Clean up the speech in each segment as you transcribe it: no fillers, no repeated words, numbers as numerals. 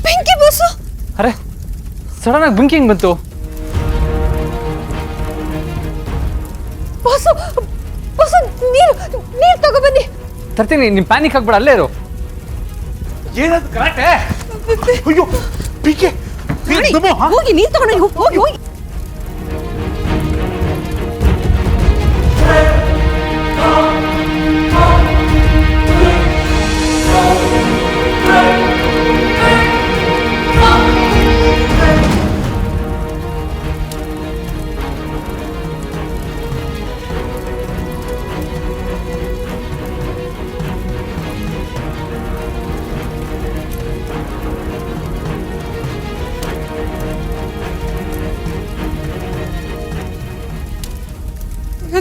ಬೆಂಕಿ ಬಾಸು. ಅರೆ ಸಡನ್ ಆಗಿ ಬೆಂಕಿ ಹೆಂಗ್ ಬಂತು? ಬಾಸು ಬಾಸು ನೀರು ನೀರು ತಗೊಬನ್ನಿ. ತರ್ತೀನಿ, ನಿಮ್ ಪ್ಯಾನಿಕ್ ಆಗ್ಬೇಡ, ಅಲ್ಲೇ ಇರು. ಏನದು ಕರಾಟೆ? ಅಯ್ಯೋ ಪಿಕೆ, ಹೋಗಿ ನೀರು ತಗೊಂಡು ಹೋಗಿ ಹೋಗಿ.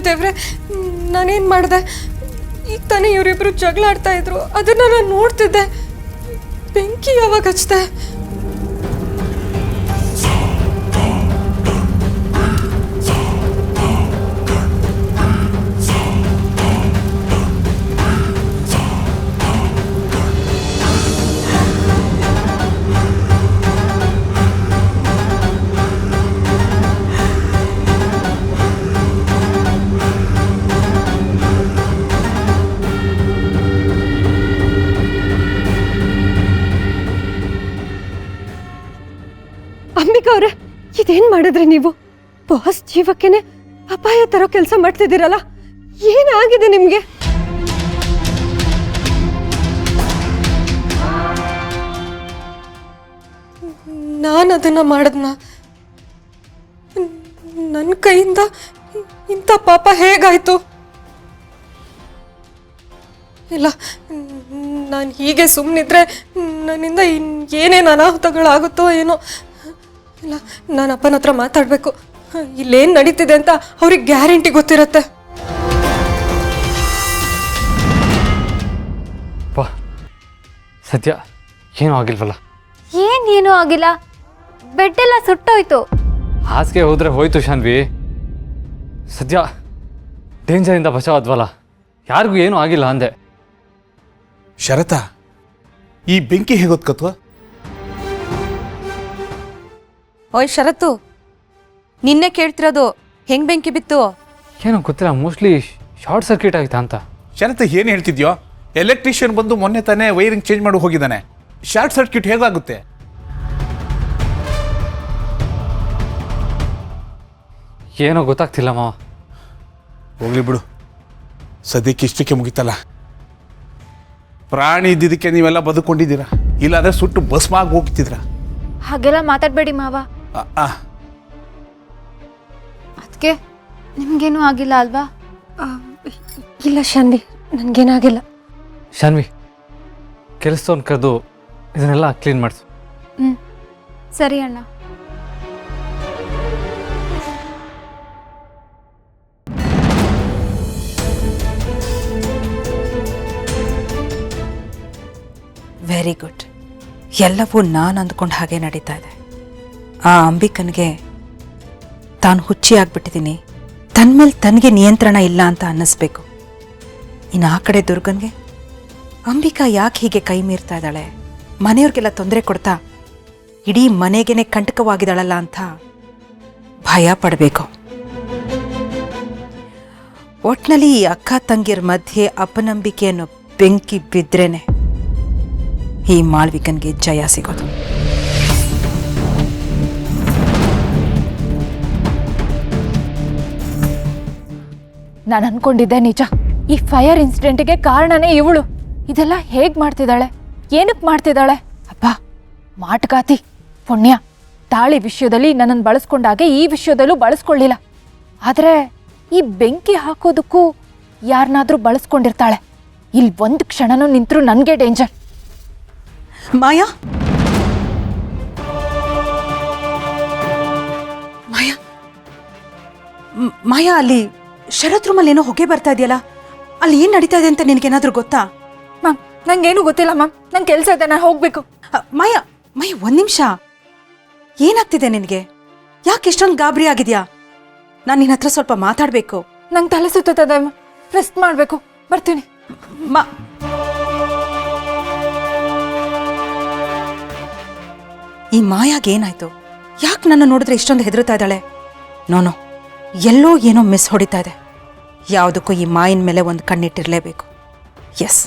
ದೇವ್ರೆ, ನಾನೇನು ಮಾಡಿದೆ? ಈಗ ತಾನೇ ಇವರಿಬ್ರು ಜಗಳ ಆಡ್ತಾ ಇದ್ರು, ಅದನ್ನ ನಾನು ನೋಡ್ತಿದ್ದೆ. ಬೆಂಕಿ ಯಾವಾಗ ಹಚ್ಚಿದೆ? ಅಂಬಿಕಾ ಅವ್ರೆ, ಇದೇನ್ ಮಾಡಿದ್ರಿ ನೀವು? ಬಾಸ್ ಜೀವಕ್ಕೇನೆ ಅಪಾಯ ತರೋ ಕೆಲಸ ಮಾಡ್ತಿದ್ದೀರಲ್ಲ, ಏನಾಗಿದೆ ನಿಮ್ಗೆ? ನಾನು ಅದನ್ನ ಮಾಡದ್ನ? ನನ್ನ ಕೈಯಿಂದ ಇಂಥ ಪಾಪ ಹೇಗಾಯ್ತು? ಇಲ್ಲ, ನಾನು ಹೀಗೆ ಸುಮ್ಮನಿದ್ರೆ ನನ್ನಿಂದ ಏನೇನು ಅನಾಹುತಗಳಾಗುತ್ತೋ ಏನೋ. ಇಲ್ಲ, ನಾನು ಅಪ್ಪನ ಹತ್ರ ಮಾತಾಡಬೇಕು. ಇಲ್ಲೇನು ನಡೀತಿದೆ ಅಂತ ಅವ್ರಿಗೆ ಗ್ಯಾರಂಟಿ ಗೊತ್ತಿರುತ್ತೆ. ಸದ್ಯ ಏನೂ ಆಗಿಲ್ವಲ್ಲ? ಏನೂ ಆಗಿಲ್ಲ, ಬೆಡ್ ಎಲ್ಲ ಸುಟ್ಟೋಯ್ತು. ಹಾಸಿಗೆ ಹೋದ್ರೆ ಹೋಯ್ತು ಶಾನ್ವಿ. ಸದ್ಯ ಡೇಂಜರಿಂದ ಬಚಾವಾದ್ವಲ್ಲ, ಯಾರಿಗೂ ಏನೂ ಆಗಿಲ್ಲ ಅಂದೆ. ಶರತ, ಈ ಬೆಂಕಿ ಹೇಗೊತ್ಕತ್ವ? ಓಯ್ ಶರತ್ತು, ನಿನ್ನೆ ಕೇಳ್ತಿರೋದು ಹೆಂಗ್ ಬೆಂಕಿ ಬಿತ್ತು? ಏನೋ ಗೊತ್ತಿಲ್ಲ, ಮೋಸ್ಟ್ಲಿ ಶಾರ್ಟ್ ಸರ್ಕ್ಯೂಟ್ ಆಯ್ತಾ ಅಂತ. ಶರತ ಏನು ಹೇಳ್ತಿದ್ಯೋ? ಎಲೆಕ್ಟ್ರಿಷಿಯನ್ ಬಂದು ಮೊನ್ನೆ ತಾನೇ ವೈರಿಂಗ್ ಚೇಂಜ್ ಮಾಡಿ ಹೋಗಿದ್ದಾನೆ. ಶಾರ್ಟ್ ಸರ್ಕ್ಯೂಟ್ ಹೇಗಾಗುತ್ತೆ? ಏನೋ ಗೊತ್ತಾಗ್ತಿಲ್ಲ ಮಾವ. ಹೋಗ್ಲಿ ಬಿಡು, ಸದ್ಯಕ್ಕೆ ಇಷ್ಟಕ್ಕೆ ಮುಗಿತಲ್ಲ. ಪ್ರಾಣಿ ಇದ್ದಿದ್ದಕ್ಕೆ ನೀವೆಲ್ಲ ಬದುಕೊಂಡಿದ್ದೀರಾ, ಇಲ್ಲಾಂದ್ರೆ ಸುಟ್ಟು ಭಸ್ಮ ಆಗಿ ಹೋಗ್ತಿದ್ರ. ಹಾಗೆಲ್ಲ ಮಾತಾಡಬೇಡಿ ಮಾವ. ಅದಕ್ಕೆ ನಿಮ್ಗೇನು ಆಗಿಲ್ಲ ಅಲ್ವಾ? ಇಲ್ಲ ಶಾನ್ವಿ, ನನಗೇನಾಗಿಲ್ಲ. ಶಾನ್ವಿ, ಕೆಲಸದವ್ನು ಕರೆದು ಇದನ್ನೆಲ್ಲ ಕ್ಲೀನ್ ಮಾಡಿಸು. ಸರಿ ಅಣ್ಣ. Very good. ಎಲ್ಲವೂ ನಾನು ಅಂದ್ಕೊಂಡು ಹಾಗೆ ನಡೀತಾ ಇದೆ. ಆ ಅಂಬಿಕನಿಗೆ ತಾನು ಹುಚ್ಚಿ ಆಗ್ಬಿಟ್ಟಿದ್ದೀನಿ, ತನ್ನ ಮೇಲೆ ತನಗೆ ನಿಯಂತ್ರಣ ಇಲ್ಲ ಅಂತ ಅನ್ನಿಸ್ಬೇಕು. ಇನ್ನು ಆ ಕಡೆ ದುರ್ಗನ್ಗೆ ಅಂಬಿಕಾ ಯಾಕೆ ಹೀಗೆ ಕೈ ಮೀರ್ತಾ ಇದ್ದಾಳೆ, ಮನೆಯವ್ರಿಗೆಲ್ಲ ತೊಂದರೆ ಕೊಡ್ತಾ ಇಡೀ ಮನೆಗೇನೆ ಕಂಟಕವಾಗಿದ್ದಾಳಲ್ಲ ಅಂತ ಭಯ ಪಡಬೇಕು. ಒಟ್ನಲ್ಲಿ ಈ ಅಕ್ಕ ತಂಗಿಯರ ಮಧ್ಯೆ ಅಪನಂಬಿಕೆ ಅನ್ನೋ ಬೆಂಕಿ ಬಿದ್ರೇನೆ ಈ ಮಾಳ್ವಿಕನ್ಗೆ ಜಯ ಸಿಗೋದು. ನಾನು ಅನ್ಕೊಂಡಿದ್ದೆ ನಿಜ, ಈ ಫೈರ್ ಇನ್ಸಿಡೆಂಟ್ಗೆ ಕಾರಣನೇ ಇವಳು. ಇದೆಲ್ಲ ಹೇಗ್ ಮಾಡ್ತಿದ್ದಾಳೆ, ಏನಕ್ಕೆ ಮಾಡ್ತಿದ್ದಾಳೆ? ಅಪ್ಪ ಮಾಟಗಾತಿ ಪುಣ್ಯ. ತಾಳಿ ವಿಷಯದಲ್ಲಿ ನನ್ನನ್ನು ಬಳಸ್ಕೊಂಡಾಗೆ ಈ ವಿಷಯದಲ್ಲೂ ಬಳಸ್ಕೊಳ್ಳಿಲ್ಲ. ಆದರೆ ಈ ಬೆಂಕಿ ಹಾಕೋದಕ್ಕೂ ಯಾರನ್ನಾದ್ರೂ ಬಳಸ್ಕೊಂಡಿರ್ತಾಳೆ. ಇಲ್ಲಿ ಒಂದು ಕ್ಷಣನೂ ನಿಂತರೂ ನನಗೆ ಡೇಂಜರ್. ಮಾಯಾ, ಮಾಯಾ, ಮಾಯಾ, ಅಲ್ಲಿ ಶರತ್ ರೂಮಲ್ಲಿ ಏನೋ ಹೊಗೆ ಬರ್ತಾ ಇದೆಯಲ್ಲ, ಅಲ್ಲಿ ಏನ್ ನಡೀತಾ ಇದೆ ಅಂತ ನಿನಗೇನಾದ್ರೂ ಗೊತ್ತಾ? ಮ್ಯಾಮ್, ನಂಗೇನು ಗೊತ್ತಿಲ್ಲ ಮ್ಯಾಮ್, ನಂಗೆ ಕೆಲಸ ಇದೆ, ನಾನು ಹೋಗ್ಬೇಕು. ಮಾಯಾ, ಮಾಯಾ, ಒಂದ್ ನಿಮಿಷ. ಏನಾಗ್ತಿದೆ ನಿನಗೆ? ಯಾಕೆ ಇಷ್ಟೊಂದು ಗಾಬರಿ ಆಗಿದ್ಯಾ? ನಾನು ನಿನ್ನ ಹತ್ರ ಸ್ವಲ್ಪ ಮಾತಾಡ್ಬೇಕು. ನಂಗೆ ತಲೆ ಸುತ್ತದೆ, ರೆಸ್ಟ್ ಮಾಡಬೇಕು, ಬರ್ತೀನಿ. ಈ ಮಾಯಾಗೇನಾಯ್ತು? ಯಾಕೆ ನನ್ನ ನೋಡಿದ್ರೆ ಇಷ್ಟೊಂದು ಹೆದರ್ತಾ ಇದ್ದಾಳೆ? ನೋನೋ, ಎಲ್ಲೋ ಏನೋ ಮಿಸ್ ಹೊಡಿತಾ ಇದೆ. ಯಾವುದಕ್ಕೂ ಈ ಮಾಯಿನ ಮೇಲೆ ಒಂದು ಕಣ್ಣಿಟ್ಟಿರಲೇಬೇಕು. ಎಸ್.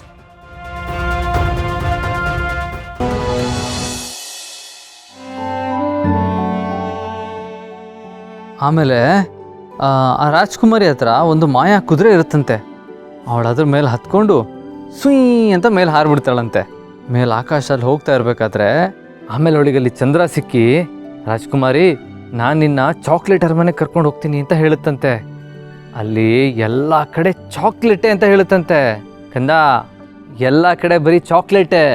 ಆಮೇಲೆ ಆ ರಾಜ್ಕುಮಾರಿ ಹತ್ರ ಒಂದು ಮಾಯಾ ಕುದುರೆ ಇರುತ್ತಂತೆ. ಅವಳು ಅದ್ರ ಮೇಲೆ ಹತ್ಕೊಂಡು ಸುಯ್ ಅಂತ ಮೇಲೆ ಹಾರ್ಬಿಡ್ತಾಳಂತೆ. ಮೇಲೆ ಆಕಾಶದಲ್ಲಿ ಹೋಗ್ತಾ ಇರಬೇಕಾದ್ರೆ ಆಮೇಲೆ ಅವಳಿಗಲ್ಲಿ ಚಂದ್ರ ಸಿಕ್ಕಿ, ರಾಜ್ಕುಮಾರಿ ನಾನು ನಿನ್ನ ಚಾಕ್ಲೇಟ್ ಅರಮನೆಗೆ ಕರ್ಕೊಂಡು ಹೋಗ್ತೀನಿ ಅಂತ ಹೇಳುತ್ತಂತೆ. ಅಲ್ಲಿ ಎಲ್ಲ ಕಡೆ ಚಾಕ್ಲೇಟೇ ಅಂತ ಹೇಳುತ್ತಂತೆ. ಕಂದ, ಎಲ್ಲ ಕಡೆ ಬರೀ ಚಾಕ್ಲೇಟೇ.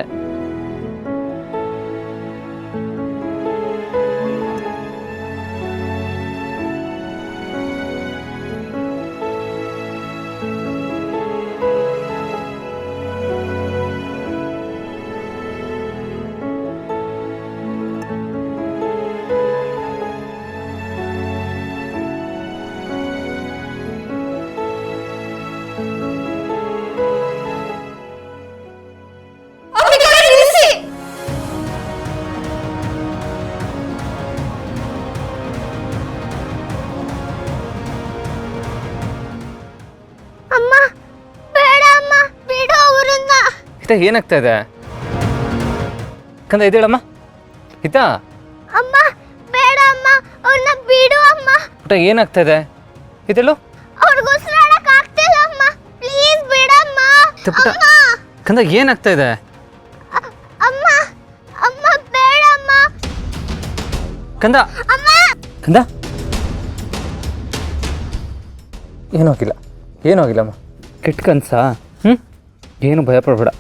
ಹಿತ, ಏನಾಗ್ತಾ ಇದೆ? ಕಂದ ಇದೇಳಮ್ಮ. ಹಿತ, ಅಮ್ಮ ಬೇಡ ಅಮ್ಮ, ಅವ್ರನ್ನ ಬಿಡು ಅಮ್ಮ. ಪುಟ ಏನಾಗ್ತಾ ಇದೆ? ಇದೇಳು. ಅವ್ರಿಗೆ ಉಸಿರಾಡಕ್ ಆಗ್ತಿಲ್ಲ ಅಮ್ಮ, ಪ್ಲೀಸ್ ಬಿಡಮ್ಮ. ಪುಟ, ಕಂದ ಏನಾಗ್ತಾ ಇದೆ? ಅಮ್ಮ ಅಮ್ಮ ಬೇಡ ಅಮ್ಮ. ಕಂದ, ಕಂದ, ಏನೂ ಆಗಿಲ್ಲ, ಏನೂ ಆಗಿಲ್ಲಮ್ಮ. ಕೆಟ್ಟ ಕನ್ಸಾ? ಏನು ಭಯ ಪಡಬೇಡ,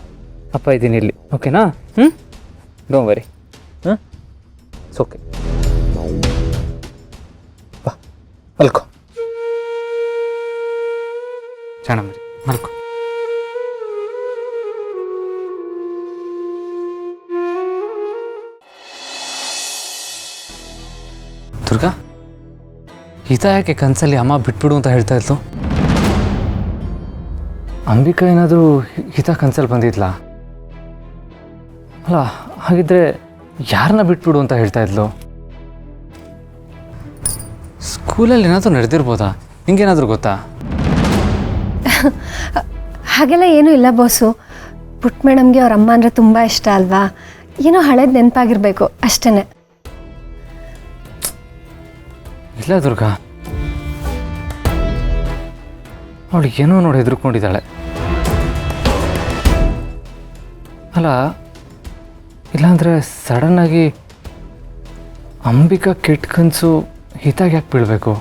ಅಪ್ಪ ಇದ್ದೀನಿ ಇಲ್ಲಿ, ಓಕೆನಾ? Don't worry. It's okay. ಬಾ ಮಲ್ಕೋ, ಚೆನ್ನಾಗಿ ಮಲ್ಕೋ. ದುರ್ಗಾ, ಹಿತ ಯಾಕೆ ಕನಸಲ್ಲಿ ಅಮ್ಮ ಬಿಟ್ಬಿಡು ಅಂತ ಹೇಳ್ತಾ ಇತ್ತು? ಅಂಬಿಕಾ ಏನಾದರೂ ಹಿತ ಕನಸಲ್ಲಿ ಬಂದಿದ್ಲಾ? ಅಲ್ಲ, ಹಾಗಿದ್ರೆ ಯಾರನ್ನ ಬಿಟ್ಬಿಡು ಅಂತ ಹೇಳ್ತಾ ಇದ್ಲು? ಸ್ಕೂಲಲ್ಲಿ ಏನಾದರೂ ನಡೆದಿರ್ಬೋದಾ? ನಿಂಗೇನಾದರೂ ಗೊತ್ತಾ? ಹಾಗೆಲ್ಲ ಏನೂ ಇಲ್ಲ ಬಾಸು. ಪುಟ್ಟ ಮೇಡಮ್ಗೆ ಅವ್ರ ಅಮ್ಮ ಅಂದರೆ ತುಂಬ ಇಷ್ಟ ಅಲ್ವಾ? ಏನೋ ಹಳೇದು ನೆನಪಾಗಿರ್ಬೇಕು ಅಷ್ಟೇ. ಇಲ್ಲ ದುರ್ಗಾ, ಅವಳಿಗೆ ಏನೋ ನೋಡಿ ಹೆದರ್ಕೊಂಡಿದ್ದಾಳೆ. ಅಲ್ಲ, ಇಲ್ಲಾಂದರೆ ಸಡನ್ನಾಗಿ ಅಂಬಿಕಾ ಕೆಟ್ಟ ಕನಸು ಹಿತಾಗಿ ಯಾಕೆ ಬೀಳಬೇಕು?